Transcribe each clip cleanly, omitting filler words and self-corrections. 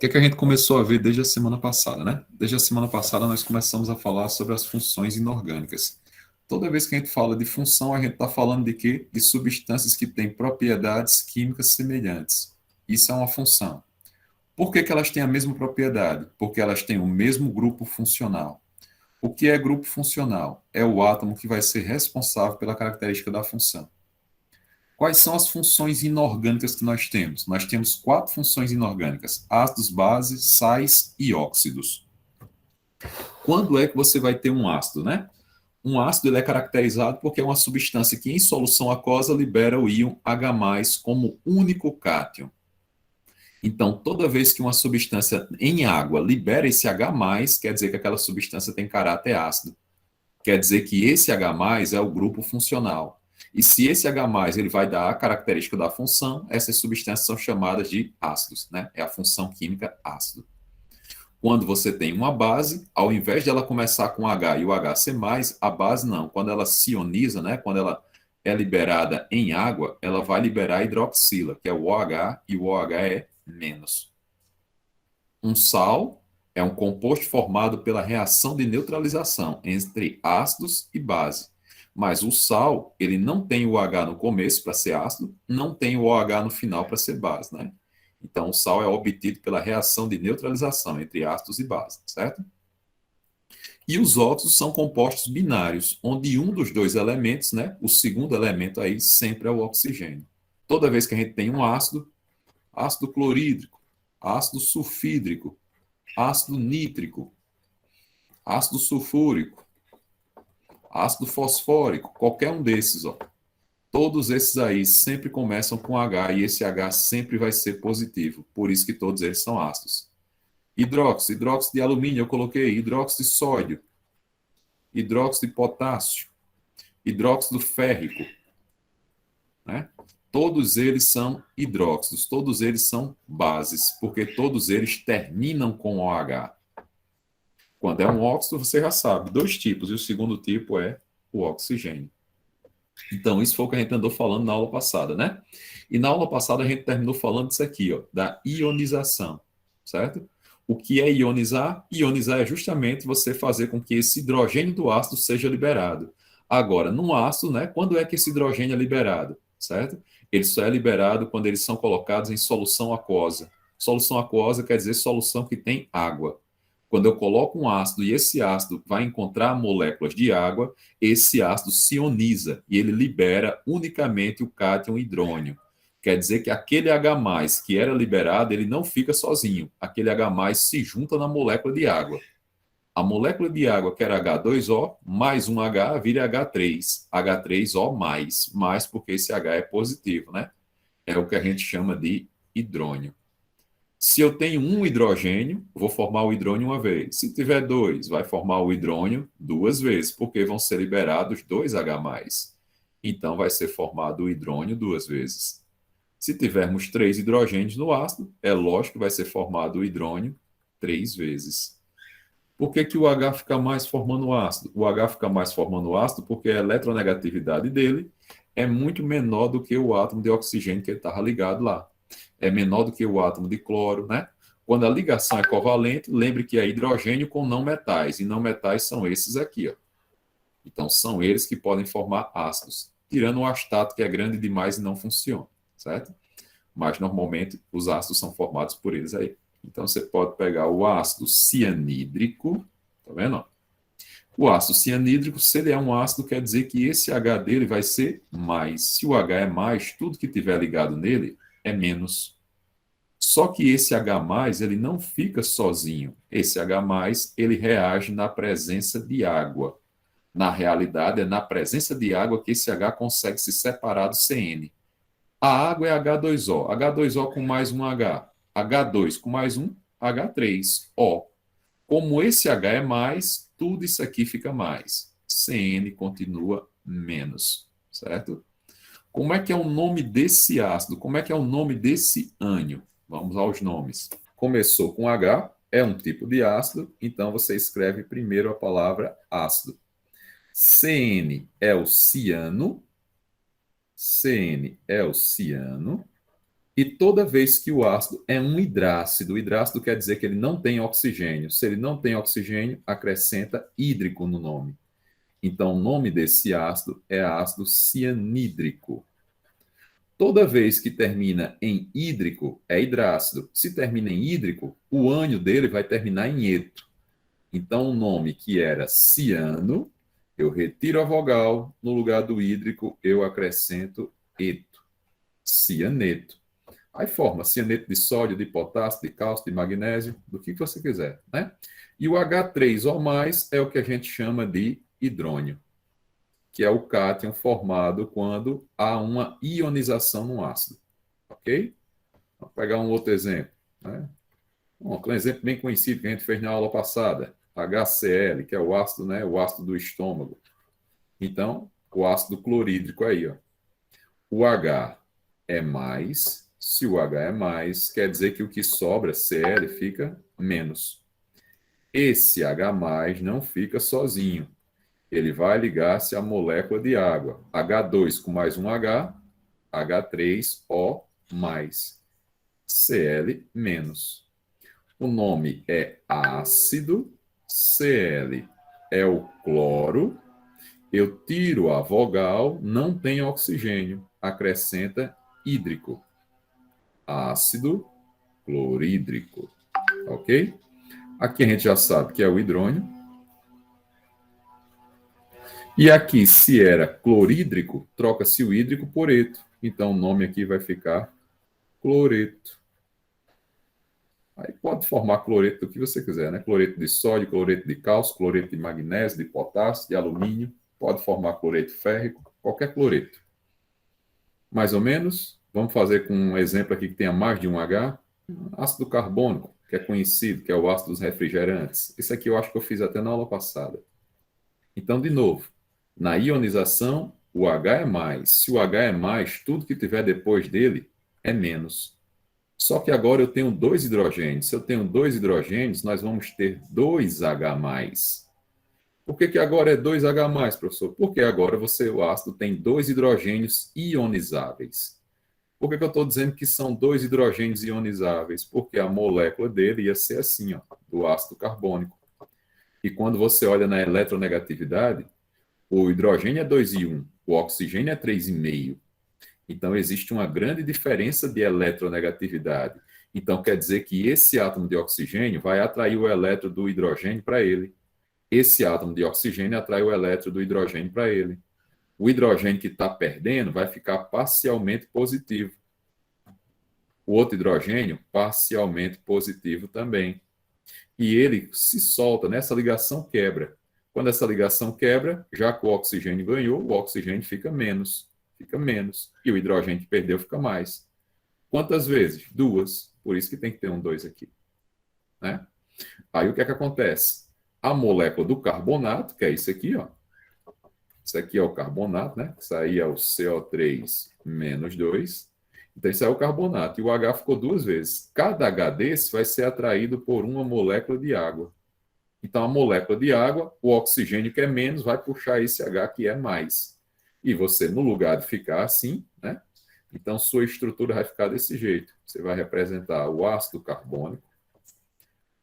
que é que a gente começou a ver desde a semana passada, né? Desde a semana passada nós começamos a falar sobre as funções inorgânicas. Toda vez que a gente fala de função, a gente está falando de quê? De substâncias que têm propriedades químicas semelhantes. Isso é uma função. Por que que elas têm a mesma propriedade? Porque elas têm o mesmo grupo funcional. O que é grupo funcional? É o átomo que vai ser responsável pela característica da função. Quais são as funções inorgânicas que nós temos? Nós temos 4 funções inorgânicas: ácidos, bases, sais e óxidos. Quando é que você vai ter um ácido, né? Um ácido ele é caracterizado porque é uma substância que, em solução aquosa, libera o íon H+, como único cátion. Então, toda vez que uma substância em água libera esse H+, quer dizer que aquela substância tem caráter ácido. Quer dizer que esse H+ é o grupo funcional. E se esse H+ ele vai dar a característica da função, essas substâncias são chamadas de ácidos, né? É a função química ácido. Quando você tem uma base, ao invés de ela começar com H e o H ser mais, a base não. Quando ela se ioniza, né? Quando ela é liberada em água, ela vai liberar a hidroxila, que é o OH, e o OH é menos. Um sal é um composto formado pela reação de neutralização entre ácidos e base. Mas o sal, ele não tem o H no começo para ser ácido, não tem o OH no final para ser base, né? Então, o sal é obtido pela reação de neutralização entre ácidos e base, certo? E os óxidos são compostos binários, onde um dos dois elementos, né, o segundo elemento aí, sempre é o oxigênio. Toda vez que a gente tem um ácido, ácido clorídrico, ácido sulfídrico, ácido nítrico, ácido sulfúrico, ácido fosfórico, qualquer um desses, ó. Todos esses aí sempre começam com H e esse H sempre vai ser positivo. Por isso que todos eles são ácidos. Hidróxido, hidróxido de alumínio, eu coloquei hidróxido de sódio, hidróxido de potássio, hidróxido férrico, né? Todos eles são hidróxidos, todos eles são bases, porque todos eles terminam com OH. Quando é um óxido, você já sabe, 2 tipos, e o segundo tipo é o oxigênio. Então, isso foi o que a gente andou falando na aula passada, né? E na aula passada a gente terminou falando disso aqui, ó, da ionização, certo? O que é ionizar? Ionizar é justamente você fazer com que esse hidrogênio do ácido seja liberado. Agora, no ácido, né? Quando é que esse hidrogênio é liberado, certo? Ele só é liberado quando eles são colocados em solução aquosa. Solução aquosa quer dizer solução que tem água. Quando eu coloco um ácido e esse ácido vai encontrar moléculas de água, esse ácido se ioniza e ele libera unicamente o cátion hidrônio. Quer dizer que aquele H+, que era liberado, ele não fica sozinho. Aquele H+, se junta na molécula de água. A molécula de água, que era H2O, mais um H, vira H3. H3O+, mais porque esse H é positivo, né? É o que a gente chama de hidrônio. Se eu tenho um hidrogênio, vou formar o hidrônio uma vez. Se tiver 2, vai formar o hidrônio 2 vezes, porque vão ser liberados 2H+. Então, vai ser formado o hidrônio 2 vezes. Se tivermos 3 hidrogênios no ácido, é lógico que vai ser formado o hidrônio 3 vezes. Por que que o H fica mais formando o ácido? O H fica mais formando o ácido porque a eletronegatividade dele é muito menor do que o átomo de oxigênio que ele estava ligado lá. É menor do que o átomo de cloro, né? Quando a ligação é covalente, lembre que é hidrogênio com não metais, e não metais são esses aqui, ó. Então, são eles que podem formar ácidos, tirando o astato, que é grande demais e não funciona, certo? Mas, normalmente, os ácidos são formados por eles aí. Então, você pode pegar o ácido cianídrico, tá vendo? O ácido cianídrico, se ele é um ácido, quer dizer que esse H dele vai ser mais. Se o H é mais, tudo que tiver ligado nele é menos. Só que esse H+, ele não fica sozinho. Esse H+, ele reage na presença de água. Na realidade, é na presença de água que esse H consegue se separar do CN. A água é H2O. H2O com mais um H. H2 com mais um, H3O. Como esse H é mais, tudo isso aqui fica mais. CN continua menos, certo? Como é que é o nome desse ácido? Como é que é o nome desse ânion? Vamos aos nomes. Começou com H, é um tipo de ácido, então você escreve primeiro a palavra ácido. CN é o ciano. CN é o ciano. E toda vez que o ácido é um hidrácido, hidrácido quer dizer que ele não tem oxigênio. Se ele não tem oxigênio, acrescenta hídrico no nome. Então, o nome desse ácido é ácido cianídrico. Toda vez que termina em hídrico, é hidrácido. Se termina em hídrico, o ânion dele vai terminar em eto. Então, o nome que era ciano, eu retiro a vogal, no lugar do hídrico, eu acrescento eto, cianeto. Aí forma cianeto de sódio, de potássio, de cálcio, de magnésio, do que você quiser, né? E o H3O+, é o que a gente chama de hidrônio, que é o cátion formado quando há uma ionização no ácido, ok? Vamos pegar um outro exemplo, né? Um exemplo bem conhecido que a gente fez na aula passada, HCl, que é o ácido, né? O ácido do estômago. Então, o ácido clorídrico aí, ó. O H é mais, se o H é mais, quer dizer que o que sobra, Cl, fica menos. Esse H+, não fica sozinho. Ele vai ligar-se à molécula de água. H2 com mais um H, H3O+, Cl-. O nome é ácido, Cl é o cloro, eu tiro a vogal, não tem oxigênio, acrescenta hídrico. Ácido clorídrico, ok? Aqui a gente já sabe que é o hidrônio. E aqui, se era clorídrico, troca-se o hídrico por eto. Então, o nome aqui vai ficar cloreto. Aí pode formar cloreto do que você quiser, né? Cloreto de sódio, cloreto de cálcio, cloreto de magnésio, de potássio, de alumínio. Pode formar cloreto férrico, qualquer cloreto. Mais ou menos, vamos fazer com um exemplo aqui que tenha mais de um H. Ácido carbônico, que é conhecido, que é o ácido dos refrigerantes. Esse aqui eu acho que eu fiz até na aula passada. Então, de novo, na ionização, o H é mais. Se o H é mais, tudo que tiver depois dele é menos. Só que agora eu tenho dois hidrogênios. Se eu tenho dois hidrogênios, nós vamos ter dois H+. Por que agora é 2H+, professor? Porque agora o ácido tem dois hidrogênios ionizáveis. Por que eu estou dizendo que são dois hidrogênios ionizáveis? Porque a molécula dele ia ser assim, ó, do ácido carbônico. E quando você olha na eletronegatividade, o hidrogênio é 2,1, o oxigênio é 3,5. Então, existe uma grande diferença de eletronegatividade. Então, quer dizer que esse átomo de oxigênio vai atrair o elétron do hidrogênio para ele. Esse átomo de oxigênio atrai o elétron do hidrogênio para ele. O hidrogênio que está perdendo vai ficar parcialmente positivo. O outro hidrogênio, parcialmente positivo também. E ele se solta, nessa ligação quebra. Quando essa ligação quebra, já que o oxigênio ganhou, o oxigênio fica menos. Fica menos. E o hidrogênio que perdeu fica mais. Quantas vezes? Duas. Por isso que tem que ter um 2 aqui. Né? Aí o que é que acontece? A molécula do carbonato, que é isso aqui, ó. Isso aqui é o carbonato, né? Isso aí é o CO3 menos 2. Então, isso é o carbonato. E o H ficou duas vezes. Cada H desse vai ser atraído por uma molécula de água. Então, a molécula de água, o oxigênio que é menos, vai puxar esse H que é mais. E você, no lugar de ficar assim, né? Então, sua estrutura vai ficar desse jeito. Você vai representar o ácido carbônico.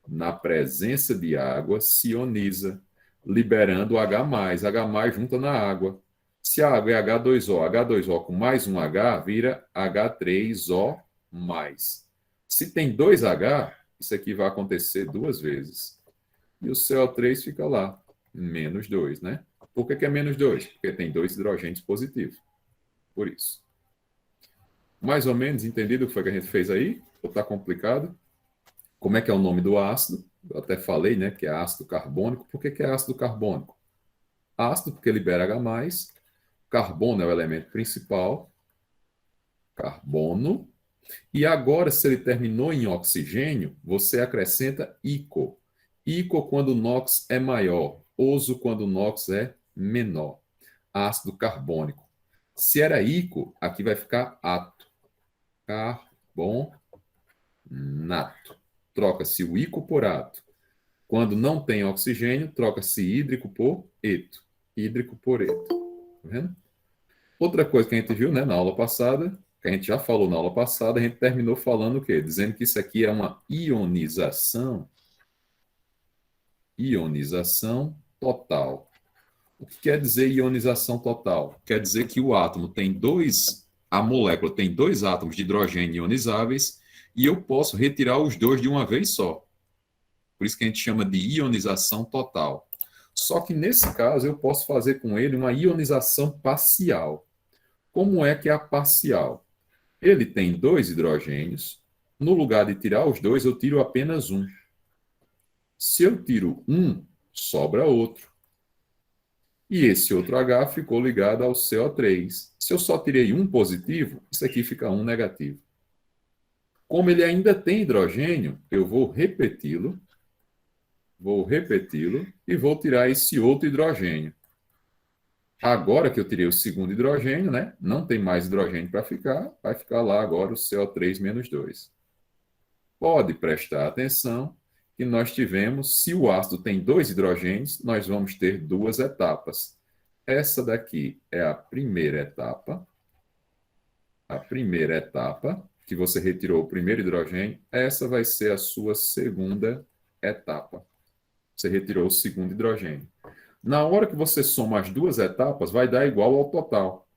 Na presença de água, se ioniza, liberando o H+. H+ junta na água. Se a água é H2O, H2O com mais um H, vira H3O+. Se tem dois H, isso aqui vai acontecer duas vezes. E o CO3 fica lá, menos 2, né? Por que é menos 2? Porque tem dois hidrogênios positivos. Por isso. Mais ou menos entendido o que foi que a gente fez aí? Ou está complicado? Como é que é o nome do ácido? Eu até falei, né, que é ácido carbônico. Por que é ácido carbônico? Ácido porque libera H+, carbono é o elemento principal, carbono. E agora, se ele terminou em oxigênio, você acrescenta ICO. ICO quando o NOx é maior, oso quando o NOx é menor. Ácido carbônico. Se era ICO, aqui vai ficar ato. Carbonato. Troca-se o ICO por ato. Quando não tem oxigênio, troca-se hídrico por eto. Hídrico por eto. Tá vendo? Outra coisa que a gente viu, né, na aula passada, que a gente já falou na aula passada, a gente terminou falando o quê? Dizendo que isso aqui é uma ionização total. O que quer dizer ionização total? Quer dizer que o átomo tem a molécula tem dois átomos de hidrogênio ionizáveis e eu posso retirar os dois de uma vez só. Por isso que a gente chama de ionização total. Só que nesse caso eu posso fazer com ele uma ionização parcial. Como é que é a parcial? Ele tem dois hidrogênios. No lugar de tirar os dois, eu tiro apenas um. Se eu tiro um, sobra outro. E esse outro H ficou ligado ao CO3. Se eu só tirei um positivo, isso aqui fica um negativo. Como ele ainda tem hidrogênio, eu vou repeti-lo e vou tirar esse outro hidrogênio. Agora que eu tirei o segundo hidrogênio, né? Não tem mais hidrogênio para ficar, vai ficar lá agora o CO3 menos 2. Pode prestar atenção que nós tivemos, se o ácido tem dois hidrogênios, nós vamos ter duas etapas. Essa daqui é a primeira etapa, que você retirou o primeiro hidrogênio, essa vai ser a sua segunda etapa. Você retirou o segundo hidrogênio. Na hora que você soma as duas etapas, vai dar igual ao total.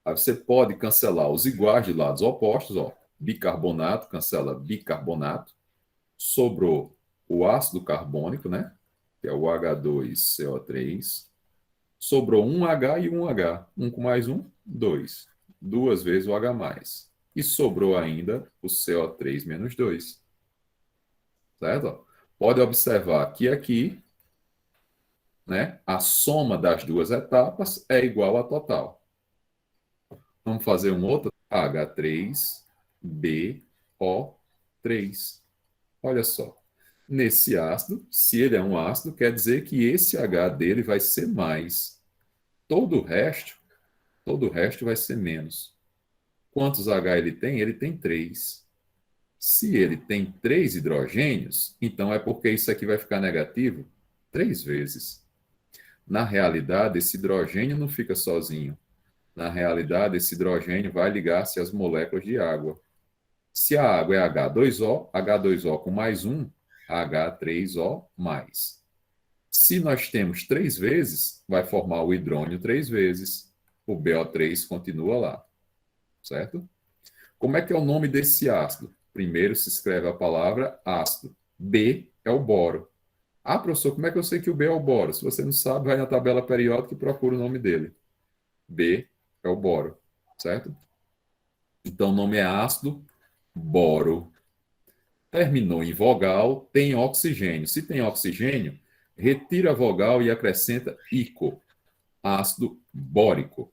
Aí você pode cancelar os iguais de lados opostos, ó. Bicarbonato cancela bicarbonato. Sobrou o ácido carbônico, né? Que é o H2CO3. Sobrou um H e um H. Um com mais um, dois. Duas vezes o H+. E sobrou ainda o CO3 menos 2. Certo? Pode observar que aqui, né, a soma das duas etapas é igual a total. Vamos fazer um outro? H3BO3. Olha só. Nesse ácido, se ele é um ácido, quer dizer que esse H dele vai ser mais. Todo o resto vai ser menos. Quantos H ele tem? Ele tem 3. Se ele tem 3 hidrogênios, então é porque isso aqui vai ficar negativo 3 vezes. Na realidade, esse hidrogênio não fica sozinho. Na realidade, esse hidrogênio vai ligar-se às moléculas de água. Se a água é H2O, H2O com mais um, H3O mais. Se nós temos 3 vezes, vai formar o hidrônio 3 vezes. O BO3 continua lá, certo? Como é que é o nome desse ácido? Primeiro se escreve a palavra ácido. B é o boro. Ah, professor, como é que eu sei que o B é o boro? Se você não sabe, vai na tabela periódica e procura o nome dele. B é o boro, certo? Então, o nome é ácido boro. Terminou em vogal, tem oxigênio. Se tem oxigênio, retira a vogal e acrescenta ico, ácido bórico,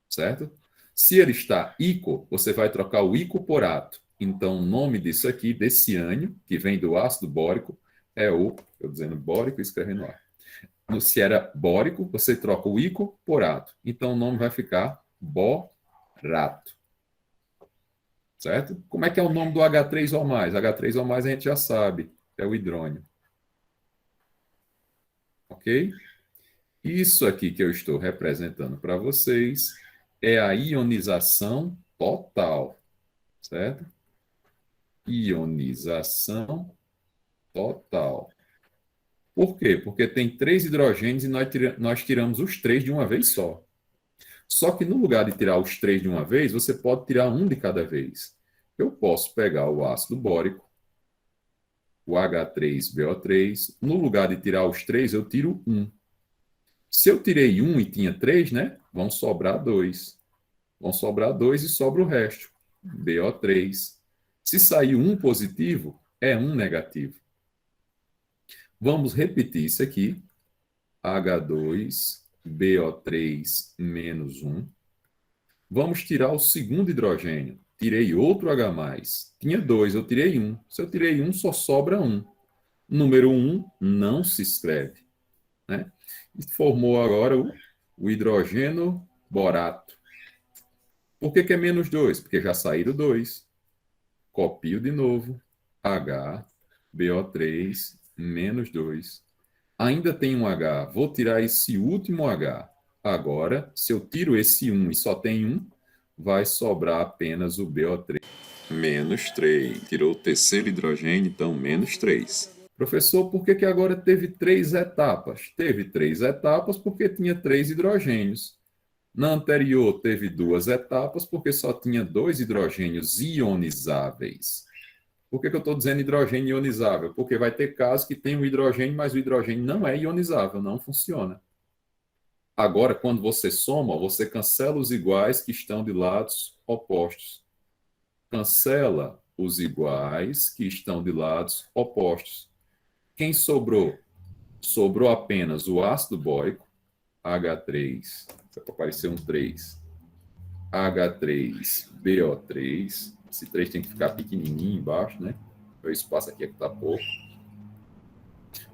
certo? Se ele está ico, você vai trocar o ico por ato. Então, o nome disso aqui, desse ânion, que vem do ácido bórico, é o, eu dizendo bórico e escrevendo lá. Se era bórico, você troca o ico por ato. Então, o nome vai ficar borato. Certo? Como é que é o nome do H3O+? H3O+, a gente já sabe, é o hidrônio. Ok? Isso aqui que eu estou representando para vocês é a ionização total, certo? Ionização total. Por quê? Porque tem 3 hidrogênios e nós tiramos os 3 de uma vez só. Só que no lugar de tirar os 3 de uma vez, você pode tirar um de cada vez. Eu posso pegar o ácido bórico, o H3BO3. No lugar de tirar os 3, eu tiro um. Se eu tirei um e tinha 3, né? Vão sobrar 2. Vão sobrar 2 e sobra o resto. BO3. Se sair um positivo, é um negativo. Vamos repetir isso aqui. H2BO3 menos 1. Vamos tirar o segundo hidrogênio. Tirei outro H+. Tinha 2, eu tirei 1. Se eu tirei 1, só sobra 1. Número 1 não se escreve, né? E formou agora o hidrogênio borato. Por que é menos 2? Porque já saíram 2. Copio de novo. HBO3 menos 2. Ainda tem um H. Vou tirar esse último H. Agora, se eu tiro esse 1 e só tem 1, vai sobrar apenas o BO3. Menos 3. Tirou o terceiro hidrogênio, então menos 3. Professor, por que agora teve 3 etapas? Teve 3 etapas porque tinha 3 hidrogênios. Na anterior, teve 2 etapas porque só tinha 2 hidrogênios ionizáveis. Por que eu estou dizendo hidrogênio ionizável? Porque vai ter casos que tem um hidrogênio, mas o hidrogênio não é ionizável, não funciona. Agora, quando você soma, você cancela os iguais que estão de lados opostos. Cancela os iguais que estão de lados opostos. Quem sobrou? Sobrou apenas o ácido bórico, H3, vai aparecer um 3, H3BO3, esse 3 tem que ficar pequenininho embaixo, né? O espaço aqui é que está pouco.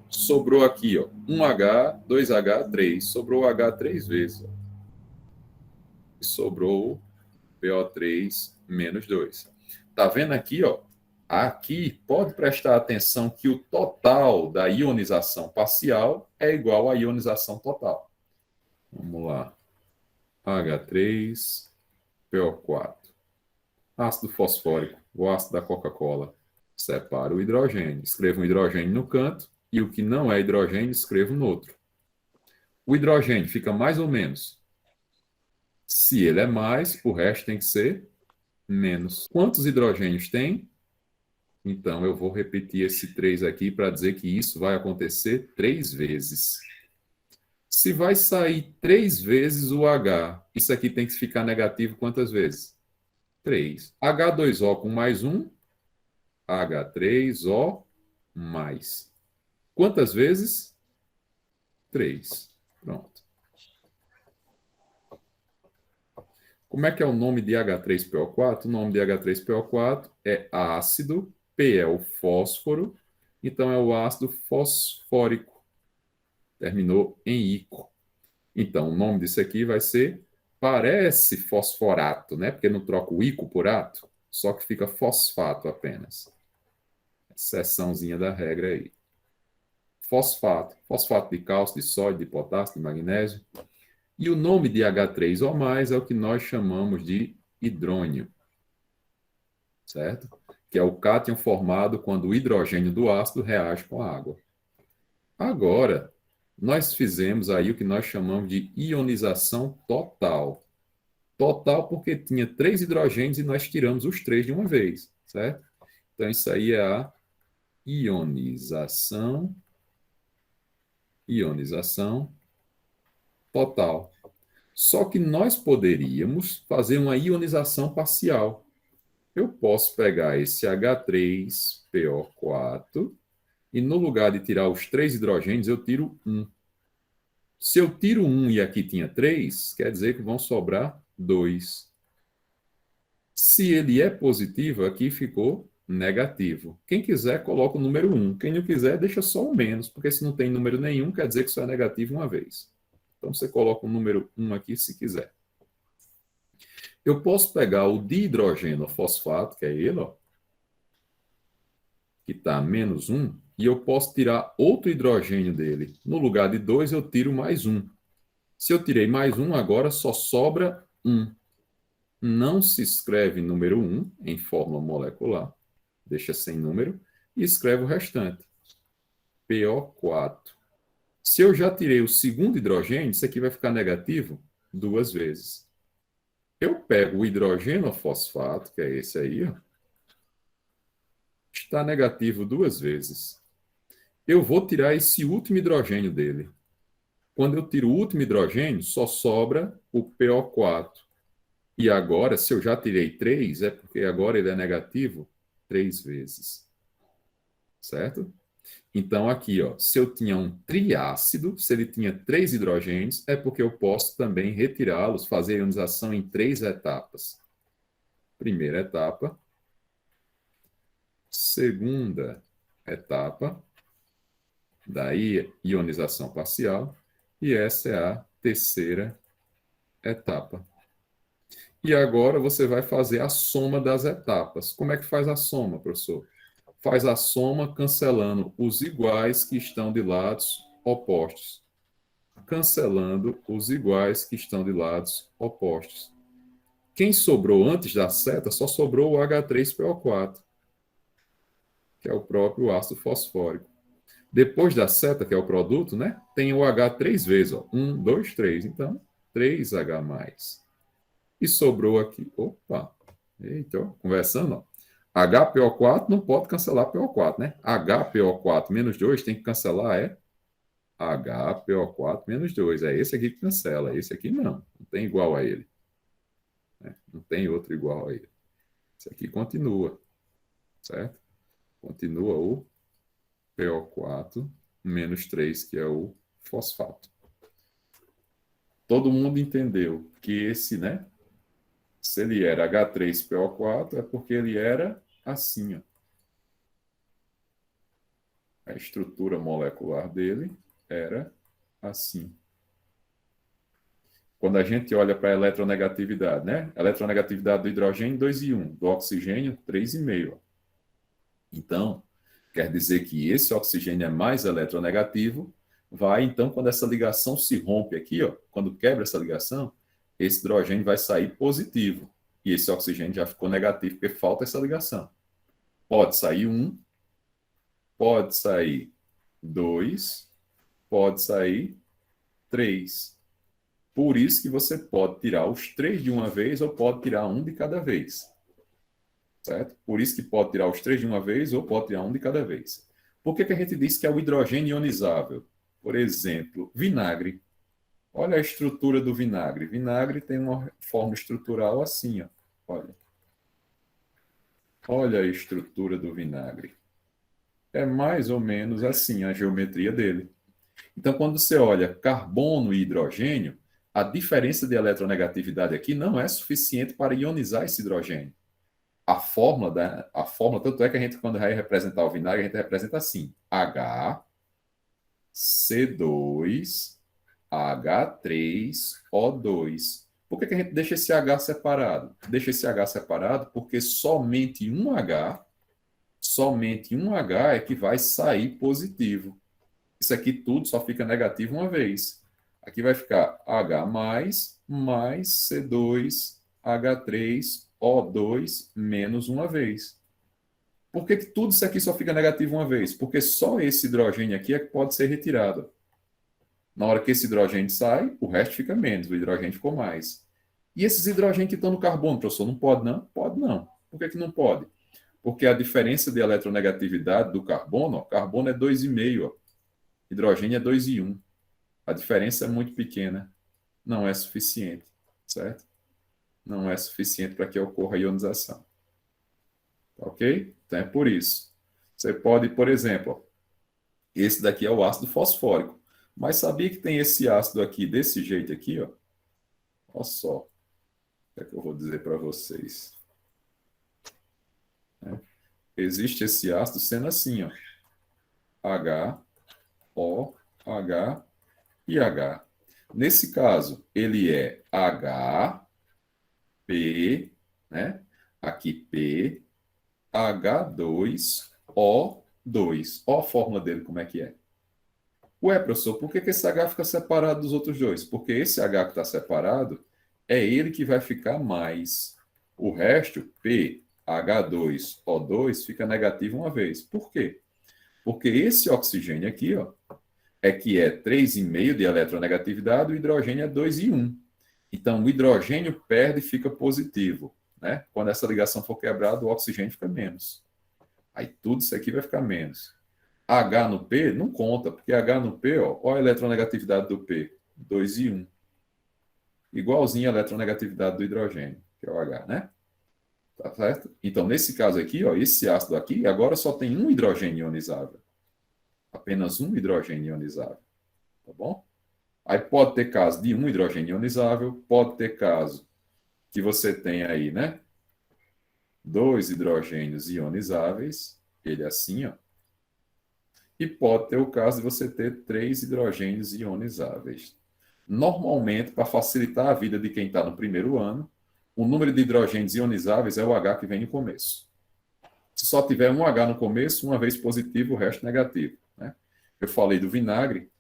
Sobrou aqui, ó, 1H, 2H3, sobrou H 3 vezes. Ó. E sobrou BO3 menos 2. Tá vendo aqui, ó? Aqui pode prestar atenção que o total da ionização parcial é igual à ionização total. Vamos lá. H3PO4. Ácido fosfórico, o ácido da Coca-Cola. Separa o hidrogênio. Escreva um hidrogênio no canto e o que não é hidrogênio, escreva no outro. O hidrogênio fica mais ou menos. Se ele é mais, o resto tem que ser menos. Quantos hidrogênios tem? Então, eu vou repetir esse 3 aqui para dizer que isso vai acontecer 3 vezes. Se vai sair 3 vezes o H, isso aqui tem que ficar negativo quantas vezes? 3. H2O com mais 1, H3O mais. Quantas vezes? 3. Pronto. Como é que é o nome de H3PO4? O nome de H3PO4 é ácido, P é o fósforo, então é o ácido fosfórico. Terminou em ico. Então, o nome disso aqui vai ser, parece fosforato, né? Porque não troca o ico por ato, só que fica fosfato apenas. Exceçãozinha da regra aí. Fosfato. Fosfato de cálcio, de sódio, de potássio, de magnésio. E o nome de H3O+, é o que nós chamamos de hidrônio. Certo? Que é o cátion formado quando o hidrogênio do ácido reage com a água. Agora, nós fizemos aí o que nós chamamos de ionização total. Total porque tinha 3 hidrogênios e nós tiramos os 3 de uma vez, certo? Então, isso aí é a ionização total. Só que nós poderíamos fazer uma ionização parcial. Eu posso pegar esse H3PO4 e no lugar de tirar os 3 hidrogênios, eu tiro 1. Se eu tiro 1 e aqui tinha 3, quer dizer que vão sobrar 2. Se ele é positivo, aqui ficou negativo. Quem quiser, coloca o número 1. Quem não quiser, deixa só o menos, porque se não tem número nenhum, quer dizer que só é negativo uma vez. Então, você coloca o número 1 aqui se quiser. Eu posso pegar o dihidrogênio fosfato, que é ele, ó, que está menos 1, e eu posso tirar outro hidrogênio dele. No lugar de 2, eu tiro mais 1. Se eu tirei mais 1, agora só sobra 1. Não se escreve número 1 em fórmula molecular, deixa sem número, e escreve o restante. PO4. Se eu já tirei o segundo hidrogênio, isso aqui vai ficar negativo 2 vezes. Eu pego o hidrogênio fosfato, que é esse aí, ó, está negativo 2 vezes. Eu vou tirar esse último hidrogênio dele. Quando eu tiro o último hidrogênio, só sobra o PO4. E agora, se eu já tirei 3, é porque agora ele é negativo 3 vezes. Certo? Então, aqui, ó, se eu tinha um triácido, se ele tinha 3 hidrogênios, é porque eu posso também retirá-los, fazer a ionização em 3 etapas. Primeira etapa. Segunda etapa. Daí, ionização parcial. E essa é a terceira etapa. E agora você vai fazer a soma das etapas. Como é que faz a soma, professor? Faz a soma cancelando os iguais que estão de lados opostos. Cancelando os iguais que estão de lados opostos. Quem sobrou antes da seta, só sobrou o H3PO4, que é o próprio ácido fosfórico. Depois da seta, que é o produto, né, tem o H três vezes. Ó. 1, 2, 3. Então, 3H+. E sobrou aqui. Opa! Eita, ó, conversando. Ó. HPO4 não pode cancelar PO4, né? HPO4 menos 2 tem que cancelar, é HPO4 menos 2. É esse aqui que cancela. Esse aqui não. Não tem igual a ele. Né? Não tem outro igual a ele. Esse aqui continua. Certo? Continua o PO4 menos 3, que é o fosfato. Todo mundo entendeu que esse, né? Se ele era H3PO4, é porque ele era assim, ó. A estrutura molecular dele era assim. Quando a gente olha para a eletronegatividade, né? A eletronegatividade do hidrogênio, 2,1. Do oxigênio, 3,5. Então, quer dizer que esse oxigênio é mais eletronegativo, vai, então, quando essa ligação se rompe aqui, ó, quando quebra essa ligação, esse hidrogênio vai sair positivo. E esse oxigênio já ficou negativo, porque falta essa ligação. Pode sair 1, pode sair 2, pode sair 3. Por isso que você pode tirar os 3 de uma vez ou pode tirar um de cada vez. Certo? Por isso que pode tirar os 3 de uma vez ou pode tirar um de cada vez. Por que a gente diz que é o hidrogênio ionizável? Por exemplo, vinagre. Olha a estrutura do vinagre. Vinagre tem uma forma estrutural assim, ó. Olha. Olha a estrutura do vinagre. É mais ou menos assim a geometria dele. Então, quando você olha carbono e hidrogênio, a diferença de eletronegatividade aqui não é suficiente para ionizar esse hidrogênio. A fórmula, tanto é que a gente, quando vai representar o vinagre, a gente representa assim: HC2H3O2. Por que a gente deixa esse H separado? Deixa esse H separado porque somente um H é que vai sair positivo. Isso aqui tudo só fica negativo uma vez. Aqui vai ficar H mais C2H3O2 menos uma vez. Por que tudo isso aqui só fica negativo uma vez? Porque só esse hidrogênio aqui é que pode ser retirado. Na hora que esse hidrogênio sai, o resto fica menos, o hidrogênio ficou mais. E esses hidrogênios que estão no carbono, professor, não pode não? Pode não. Por que não pode? Porque a diferença de eletronegatividade do carbono, ó, carbono é 2,5, hidrogênio é 2,1. A diferença é muito pequena. Não é suficiente, certo? Não é suficiente para que ocorra a ionização. Ok? Então é por isso. Você pode, por exemplo, esse daqui é o ácido fosfórico. Mas sabia que tem esse ácido aqui, desse jeito aqui, ó? Olha só. O que é que eu vou dizer para vocês? Existe esse ácido sendo assim, ó. H, O, H e H. Nesse caso, ele é H, P, né? Aqui P, H2O2. Olha a fórmula dele, como é que é. Ué, professor, por que esse H fica separado dos outros dois? Porque esse H que está separado é ele que vai ficar mais. O resto, P, H2O2, fica negativo uma vez. Por quê? Porque esse oxigênio aqui, ó, é que é 3,5 de eletronegatividade, o hidrogênio é 2,1. Então, o hidrogênio perde e fica positivo. Né? Quando essa ligação for quebrada, o oxigênio fica menos. Aí tudo isso aqui vai ficar menos. H no P não conta, porque H no P, ó, olha a eletronegatividade do P, 2,1. Igualzinho a eletronegatividade do hidrogênio, que é o H, né? Tá certo? Então, nesse caso aqui, ó, esse ácido aqui, agora só tem um hidrogênio ionizável. Apenas um hidrogênio ionizável. Tá bom? Aí pode ter caso de um hidrogênio ionizável, pode ter caso que você tem aí, né? Dois hidrogênios ionizáveis, ele assim, ó. E pode ter o caso de você ter 3 hidrogênios ionizáveis. Normalmente, para facilitar a vida de quem está no primeiro ano, o número de hidrogênios ionizáveis é o H que vem no começo. Se só tiver um H no começo, uma vez positivo, o resto negativo. Né? Eu falei do vinagre.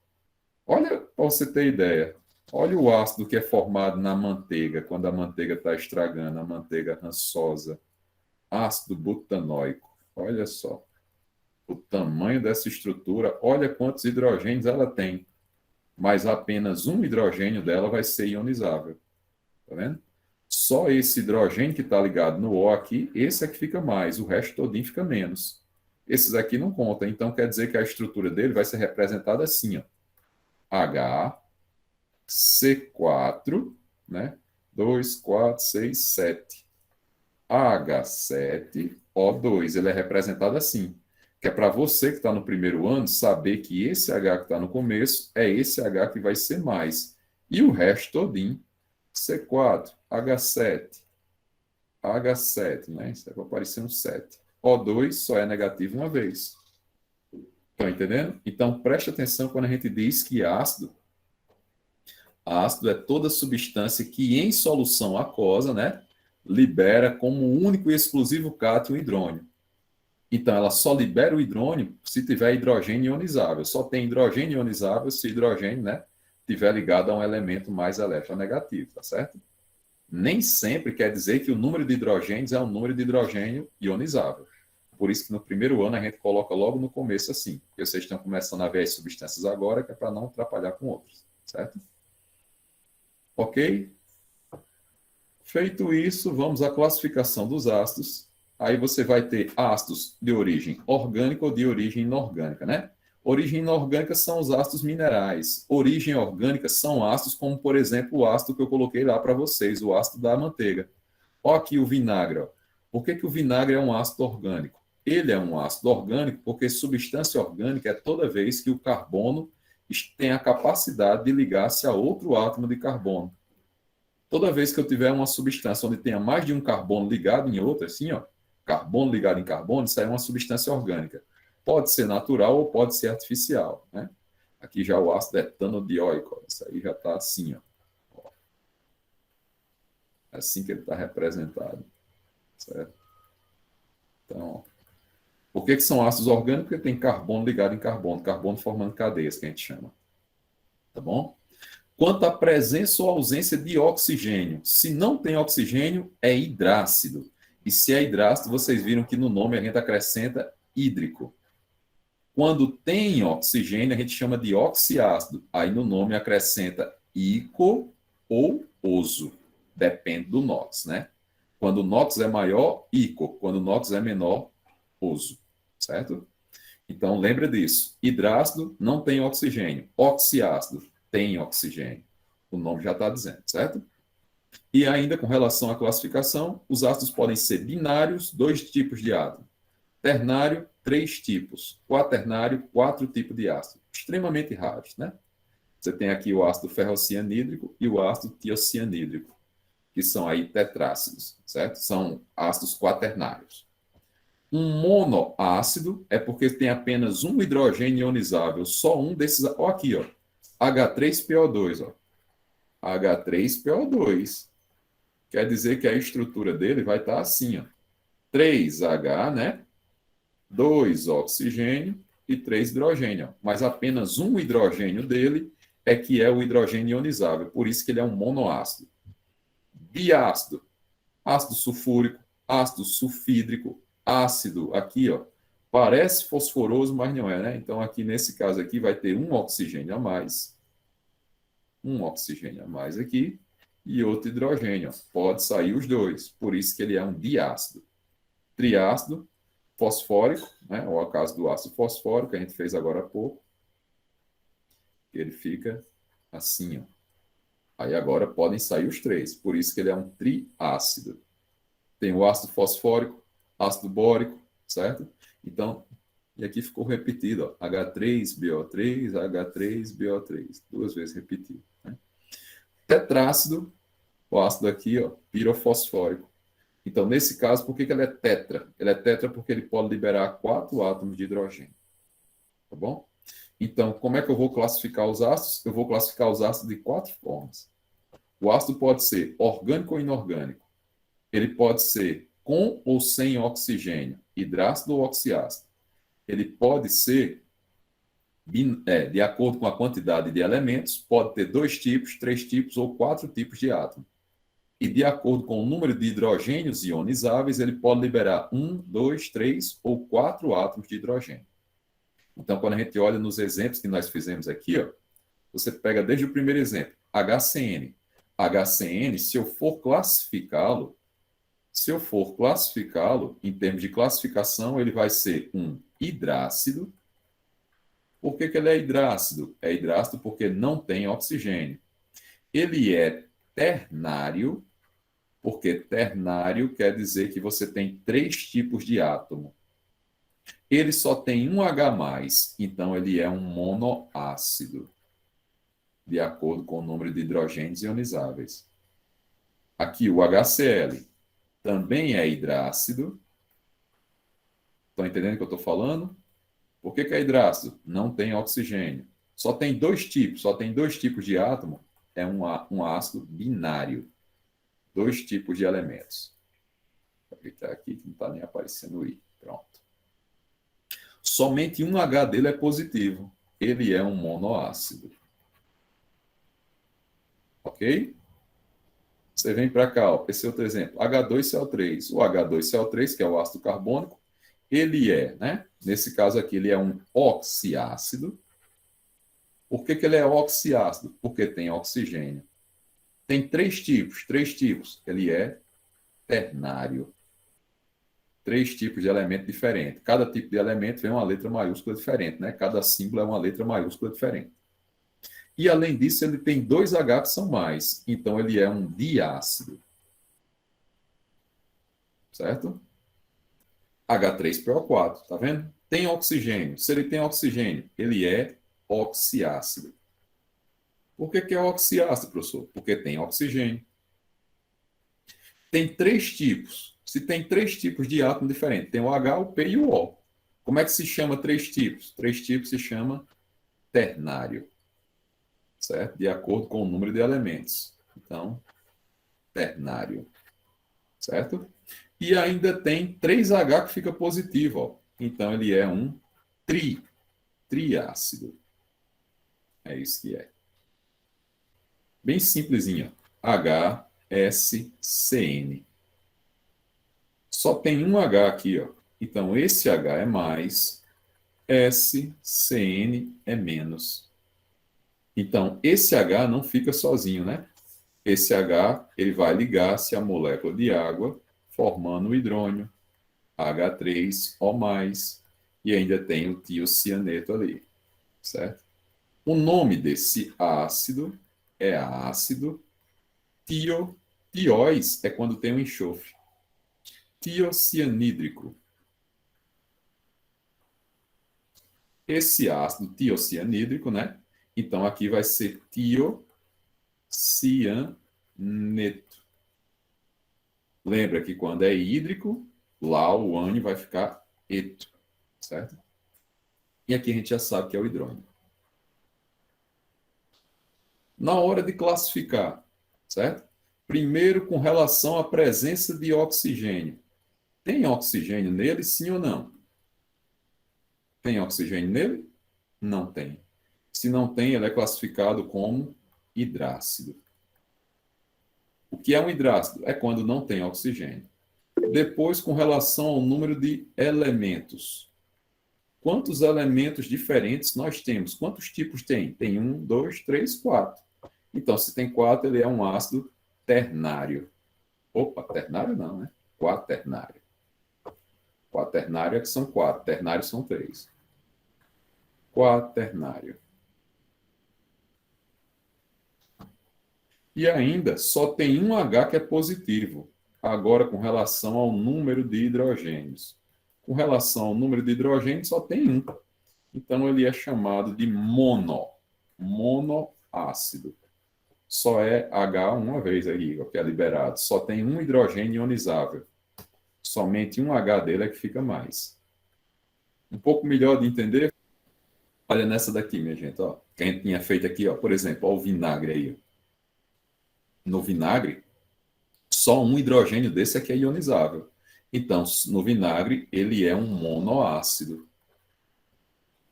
Olha, para você ter ideia, Olha o ácido que é formado na manteiga, quando a manteiga está estragando, a manteiga rançosa. Ácido butanóico. Olha só o tamanho dessa estrutura. Olha quantos hidrogênios ela tem. Mas apenas um hidrogênio dela vai ser ionizável. Tá vendo? Só esse hidrogênio que está ligado no O aqui, esse é que fica mais, o resto todinho fica menos. Esses aqui não contam, então quer dizer que a estrutura dele vai ser representada assim, ó. HC4, né? 2, 4, 6, 7. H7O2, ele é representado assim, que é para você que está no primeiro ano saber que esse H que está no começo é esse H que vai ser mais. E o resto todinho, C4, H7, né? Isso é para aparecer um 7. O2 só é negativo uma vez. Estão entendendo? Então, preste atenção quando a gente diz que ácido é toda substância que em solução aquosa, né, libera como único e exclusivo cátion o hidrônio. Então, ela só libera o hidrônio se tiver hidrogênio ionizável. Só tem hidrogênio ionizável se o hidrogênio, né, tiver ligado a um elemento mais eletronegativo, tá certo? Nem sempre quer dizer que o número de hidrogênios é o número de hidrogênio ionizável. Por isso que no primeiro ano a gente coloca logo no começo assim, porque vocês estão começando a ver as substâncias agora, que é para não atrapalhar com outros, certo? Ok? Feito isso, vamos à classificação dos ácidos. Aí você vai ter ácidos de origem orgânica ou de origem inorgânica, né? Origem inorgânica são os ácidos minerais. Origem orgânica são ácidos como, por exemplo, o ácido que eu coloquei lá para vocês, o ácido da manteiga. Olha aqui o vinagre. Ó. Por que o vinagre é um ácido orgânico? Ele é um ácido orgânico porque substância orgânica é toda vez que o carbono tem a capacidade de ligar-se a outro átomo de carbono. Toda vez que eu tiver uma substância onde tenha mais de um carbono ligado em outra, assim, ó, carbono ligado em carbono, isso aí é uma substância orgânica. Pode ser natural ou pode ser artificial, né? Aqui já o ácido etanodioico, ó, isso aí já está assim, ó. É assim que ele está representado, certo? Então, ó. Por que são ácidos orgânicos? Porque tem carbono ligado em carbono formando cadeias, que a gente chama. Tá bom? Quanto à presença ou ausência de oxigênio. Se não tem oxigênio, é hidrácido. E se é hidrácido, vocês viram que no nome a gente acrescenta hídrico. Quando tem oxigênio, a gente chama de oxiácido. Aí no nome acrescenta ico ou oso. Depende do NOx, né? Quando o NOx é maior, ico. Quando o NOx é menor, oso. Certo? Então, lembra disso. Hidrácido não tem oxigênio. Oxiácido tem oxigênio. O nome já está dizendo, certo? E ainda com relação à classificação, os ácidos podem ser binários, 2 tipos de átomo. Ternário, 3 tipos. Quaternário, 4 tipos de ácido. Extremamente raros, né? Você tem aqui o ácido ferrocianídrico e o ácido tiocianídrico, que são aí tetrácidos, certo? São ácidos quaternários. Um monoácido é porque tem apenas um hidrogênio ionizável, só um desses. Ó, aqui, ó. H3PO2, ó. H3PO2. Quer dizer que a estrutura dele vai estar assim, ó. 3H, né? 2 oxigênio e 3 hidrogênio. Ó. Mas apenas um hidrogênio dele é que é o hidrogênio ionizável. Por isso que ele é um monoácido. Diácido. Ácido sulfúrico, ácido sulfídrico, ácido aqui, ó. Parece fosforoso, mas não é, né? Então, aqui nesse caso aqui vai ter um oxigênio a mais. Um oxigênio a mais aqui e outro hidrogênio. Ó. Pode sair os dois. Por isso que ele é um diácido. Triácido, fosfórico, né? Ou o caso do ácido fosfórico, que a gente fez agora há pouco. Ele fica assim, ó. Aí agora podem sair os três. Por isso que ele é um triácido. Tem o ácido fosfórico, ácido bórico, certo? Então, e aqui ficou repetido, ó, H3BO3, H3BO3, 2 vezes repetido. Né? Tetrácido, o ácido aqui, ó, pirofosfórico. Então, nesse caso, por que ele é tetra? Ele é tetra porque ele pode liberar 4 átomos de hidrogênio. Tá bom? Então, como é que eu vou classificar os ácidos? Eu vou classificar os ácidos de 4 formas. O ácido pode ser orgânico ou inorgânico. Ele pode ser com ou sem oxigênio, hidrácido ou oxiácido. Ele pode ser de acordo com a quantidade de elementos, pode ter 2 tipos, 3 tipos ou 4 tipos de átomo. E de acordo com o número de hidrogênios ionizáveis, ele pode liberar 1, 2, 3 ou 4 átomos de hidrogênio. Então, quando a gente olha nos exemplos que nós fizemos aqui, ó, você pega desde o primeiro exemplo, HCN. HCN, se eu for classificá-lo, em termos de classificação, ele vai ser um hidrácido. Por que ele é hidrácido? É hidrácido porque não tem oxigênio. Ele é ternário, porque ternário quer dizer que você tem 3 tipos de átomo. Ele só tem um H+, então ele é um monoácido, de acordo com o número de hidrogênios ionizáveis. Aqui o HCl também é hidrácido. Estão entendendo o que eu estou falando? Por que é hidrácido? Não tem oxigênio. Só tem 2 tipos de átomo, é um ácido binário. 2 tipos de elementos. Vou clicar aqui que não está nem aparecendo o I. Pronto. Somente um H dele é positivo. Ele é um monoácido. Ok? Você vem para cá, ó, esse outro exemplo. H2CO3. O H2CO3, que é o ácido carbônico, ele é, né? Nesse caso aqui, ele é um oxiácido. Por que ele é oxiácido? Porque tem oxigênio. Tem 3 tipos. Ele é ternário. 3 tipos de elemento diferente. Cada tipo de elemento vem uma letra maiúscula diferente, né? Cada símbolo é uma letra maiúscula diferente. E, além disso, ele tem 2 H que são mais. Então, ele é um diácido. Certo? H3PO4, tá vendo? Tem oxigênio. Se ele tem oxigênio, ele é oxiácido. Por que é oxiácido, professor? Porque tem oxigênio. Tem 3 tipos. Se tem 3 tipos de átomo diferentes, tem o H, o P e o O. Como é que se chama 3 tipos? 3 tipos se chama ternário. Certo? De acordo com o número de elementos. Então, ternário. Certo? E ainda tem 3H que fica positivo. Ó. Então, ele é um triácido. É isso que é. Bem simplesinho. HSCN. Só tem um H aqui. Ó. Então, esse H é mais, SCN é menos. Então, esse H não fica sozinho, né? Esse H ele vai ligar-se à molécula de água, formando o hidrônio, H3O+, e ainda tem o tiocianeto ali, certo? O nome desse ácido é ácido tiós é quando tem um enxofre. Tiocianídrico. Esse ácido tiocianídrico, né? Então, aqui vai ser tiocianeto. Lembra que quando é hídrico, lá o ânion vai ficar eto, certo? E aqui a gente já sabe que é o hidrônio. Na hora de classificar, certo? Primeiro, com relação à presença de oxigênio. Tem oxigênio nele, sim ou não? Tem oxigênio nele? Não tem. Se não tem, ele é classificado como hidrácido. O que é um hidrácido? É quando não tem oxigênio. Depois, com relação ao número de elementos. Quantos elementos diferentes nós temos? Quantos tipos tem? Tem 1, 2, 3, 4. Então, se tem 4, ele é um ácido ternário. Opa, ternário não, né? Quaternário. Quaternário é que são 4, ternário são 3. Quaternário. E ainda só tem um H que é positivo. Agora, com relação ao número de hidrogênios. Com relação ao número de hidrogênios, só tem um. Então, ele é chamado de monoácido. Só é H uma vez aí, que é liberado. Só tem um hidrogênio ionizável. Somente um H dele é que fica mais. Um pouco melhor de entender? Olha nessa daqui, minha gente. Ó, que a gente tinha feito aqui, ó, por exemplo, ó, o vinagre aí. No vinagre, só um hidrogênio desse aqui é ionizável. Então, no vinagre, ele é um monoácido.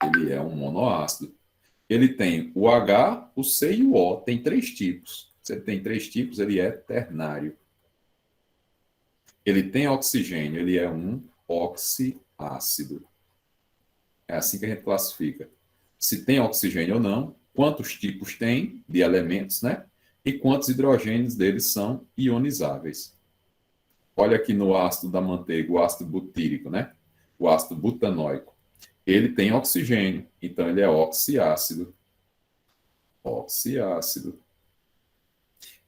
Ele é um monoácido. Ele tem o H, o C e o O. Tem 3 tipos. Se ele tem 3 tipos, ele é ternário. Ele tem oxigênio, ele é um oxiácido. É assim que a gente classifica. Se tem oxigênio ou não, quantos tipos tem de elementos, né? E quantos hidrogênios deles são ionizáveis. Olha aqui no ácido da manteiga, o ácido butírico, né? O ácido butanóico. Ele tem oxigênio, então ele é oxiácido. Oxiácido.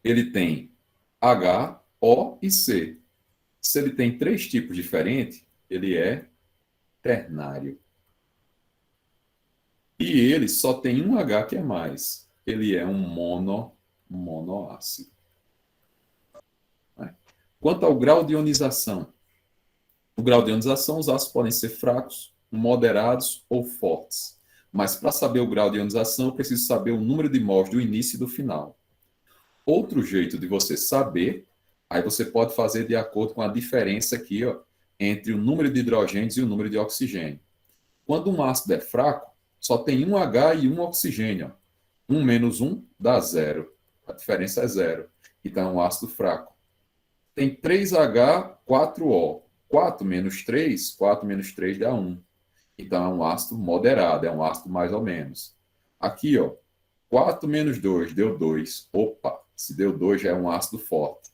Ele tem H, O e C. Se ele tem 3 tipos diferentes, ele é ternário. E ele só tem um H que é mais. Ele é um monoácido. Né? Quanto ao grau de ionização, o grau de ionização, os ácidos podem ser fracos, moderados ou fortes. Mas para saber o grau de ionização, eu preciso saber o número de mols do início e do final. Outro jeito de você saber, aí você pode fazer de acordo com a diferença aqui, ó, entre o número de hidrogênios e o número de oxigênio. Quando um ácido é fraco, só tem um H e um oxigênio. 1 menos 1 dá 0. A diferença é 0. Então é um ácido fraco. Tem 3H, 4O. 4 menos 3, 4 menos 3 dá 1. Então é um ácido moderado, é um ácido mais ou menos. Aqui, ó, 4 menos 2 deu 2. Opa, se deu 2 já é um ácido forte.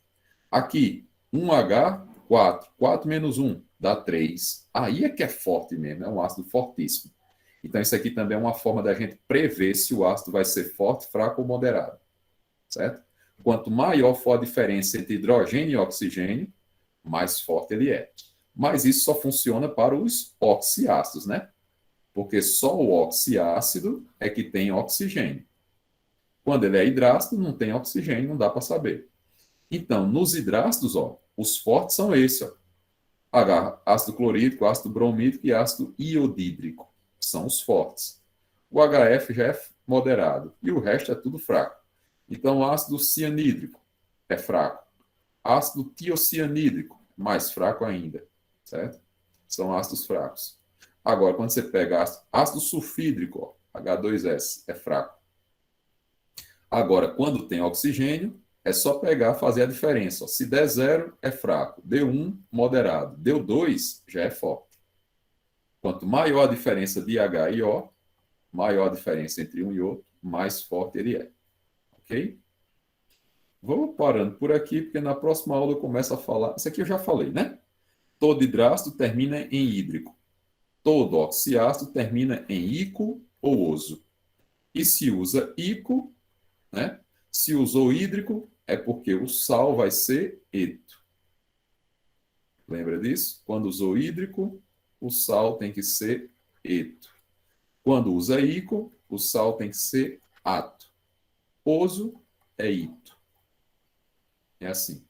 Aqui, 1H, 4. 4 menos 1 dá 3. Aí é que é forte mesmo, é um ácido fortíssimo. Então, isso aqui também é uma forma da gente prever se o ácido vai ser forte, fraco ou moderado. Certo? Quanto maior for a diferença entre hidrogênio e oxigênio, mais forte ele é. Mas isso só funciona para os oxiácidos, né? Porque só o oxiácido é que tem oxigênio. Quando ele é hidrácido, não tem oxigênio, não dá para saber. Então, nos hidrácidos, ó, os fortes são esses, ó. Ácido clorídrico, ácido bromídrico e ácido iodídrico. São os fortes. O HF já é moderado e o resto é tudo fraco. Então, o ácido cianídrico é fraco. Ácido tiocianídrico, mais fraco ainda, certo? São ácidos fracos. Agora, quando você pega ácido sulfídrico, ó, H2S, é fraco. Agora, quando tem oxigênio, é só pegar e fazer a diferença. Ó. Se der 0, é fraco. Deu 1, moderado. Deu 2, já é forte. Quanto maior a diferença de H e O, maior a diferença entre um e outro, mais forte ele é. Ok? Vou parando por aqui, porque na próxima aula eu começo a falar. Isso aqui eu já falei, né? Todo hidrácido termina em hídrico. Todo oxiácido termina em ico ou oso. E se usa ico, né? Se usou hídrico, é porque o sal vai ser eto. Lembra disso? Quando usou hídrico, o sal tem que ser eto. Quando usa ico, o sal tem que ser ato. Oso é ito. É assim.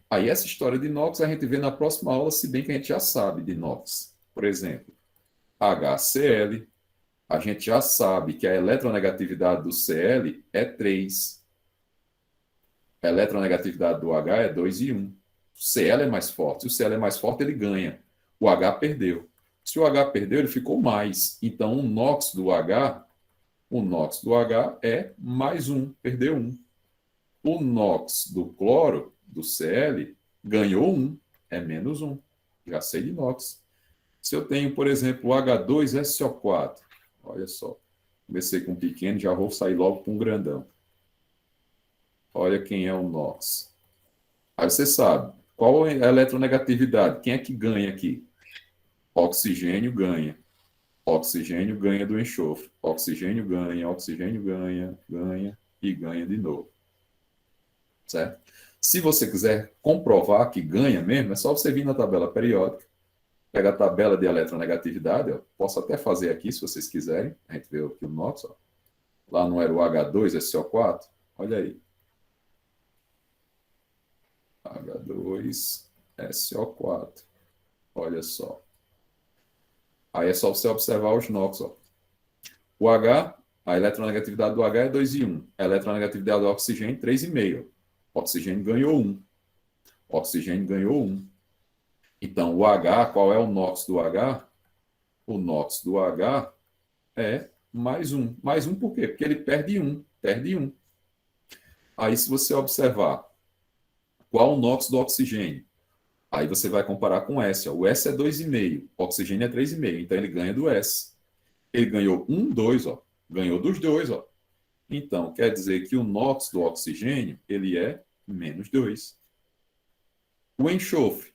Aí essa história de inox a gente vê na próxima aula, se bem que a gente já sabe de inox. Por exemplo, HCl. A gente já sabe que a eletronegatividade do Cl é 3. A eletronegatividade do H é 2 e 1. O Cl é mais forte. Se o Cl é mais forte, ele ganha. O H perdeu. Se o H perdeu, ele ficou mais. Então, o NOx do H é mais 1, perdeu 1. O NOx do cloro, do Cl, ganhou 1, é menos 1. Já sei de NOx. Se eu tenho, por exemplo, o H2SO4, olha só, comecei com um pequeno, já vou sair logo para um grandão. Olha quem é o NOx. Aí você sabe, qual é a eletronegatividade? Quem é que ganha aqui? Oxigênio ganha. Oxigênio ganha do enxofre. Oxigênio ganha, ganha e ganha de novo. Certo? Se você quiser comprovar que ganha mesmo, é só você vir na tabela periódica, pega a tabela de eletronegatividade, ó, posso até fazer aqui se vocês quiserem, a gente vê aqui o NOx, ó. Lá não era o H2SO4, olha aí. H2SO4, olha só. Aí é só você observar os NOx, ó. O H, a eletronegatividade do H é 2 e 1. A eletronegatividade do oxigênio, 3,5. O oxigênio ganhou 1. O oxigênio ganhou 1. Então, o H, qual é o NOx do H? O NOx do H É mais um. Mais um por quê? Porque ele perde um. Aí, se você observar qual o NOx do oxigênio, aí você vai comparar com o S. Ó. O S é 2,5, o oxigênio é 3,5, então ele ganha do S. Ele ganhou 2, ó. Ganhou dos dois, ó. Então, quer dizer que o NOx do oxigênio, ele é -2. O enxofre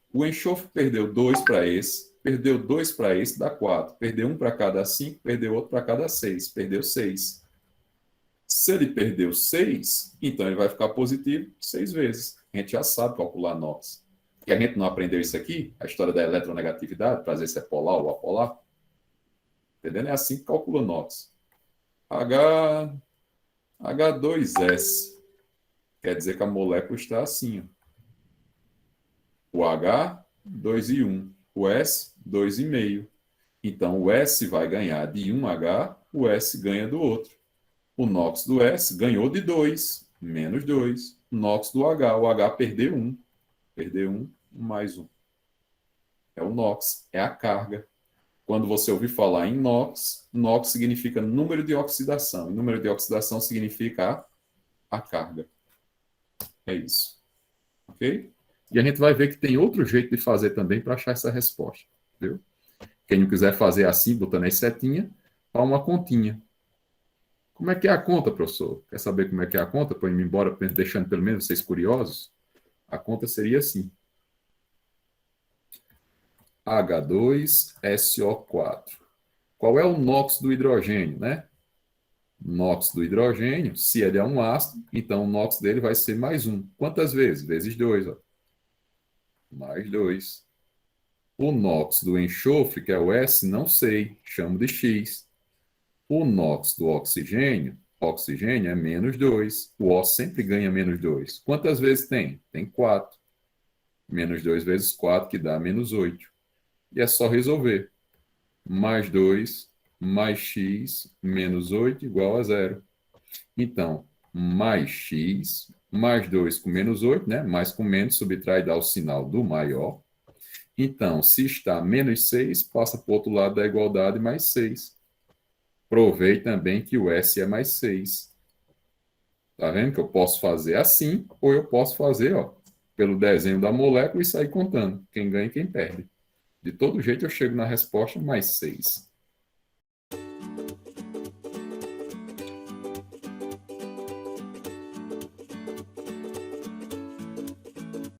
perdeu 2 para esse, perdeu 2 para esse, dá 4. Perdeu um para cada 5, perdeu outro para cada 6, perdeu 6. Se ele perdeu 6, então ele vai ficar positivo 6 vezes. A gente já sabe calcular NOx. E a gente não aprendeu isso aqui, a história da eletronegatividade, para ver se é polar ou apolar. Entendendo? É assim que calcula NOx. H, H2S. Quer dizer que a molécula está assim. Ó. O H, 2,1. O S, 2,5. Então, o S vai ganhar de um H, o S ganha do outro. O NOx do S ganhou de 2, -2. O NOx do H, o H perdeu 1. Perdeu 1, mais 1. É o NOx, é a carga. Quando você ouvir falar em NOx, NOx significa número de oxidação. E número de oxidação significa a carga. É isso. Ok? E a gente vai ver que tem outro jeito de fazer também para achar essa resposta. Viu? Quem não quiser fazer assim, botando aí setinha, para uma continha. Como é que é a conta, professor? Quer saber como é que é a conta? Para ir embora, deixando pelo menos vocês curiosos? A conta seria assim. H2SO4. Qual é o NOx do hidrogênio, né? NOx do hidrogênio, se ele é um ácido, então o NOx dele vai ser mais um. Quantas vezes? Vezes 2, ó. Mais 2. O NOx do enxofre, que é o S, não sei, chamo de X. O NOx do oxigênio é -2. O O sempre ganha -2. Quantas vezes tem? Tem 4. -2 vezes 4, que dá -8. E é só resolver. Mais 2, mais x, -8, igual a zero. Então, mais x, mais 2 com -8, né? Mais com menos, subtrai e dá o sinal do maior. Então, se está -6, passa para o outro lado da igualdade, mais 6. Provei também que o S é mais 6. Tá vendo que eu posso fazer assim, ou eu posso fazer, ó, pelo desenho da molécula e sair contando quem ganha e quem perde. De todo jeito, eu chego na resposta mais 6.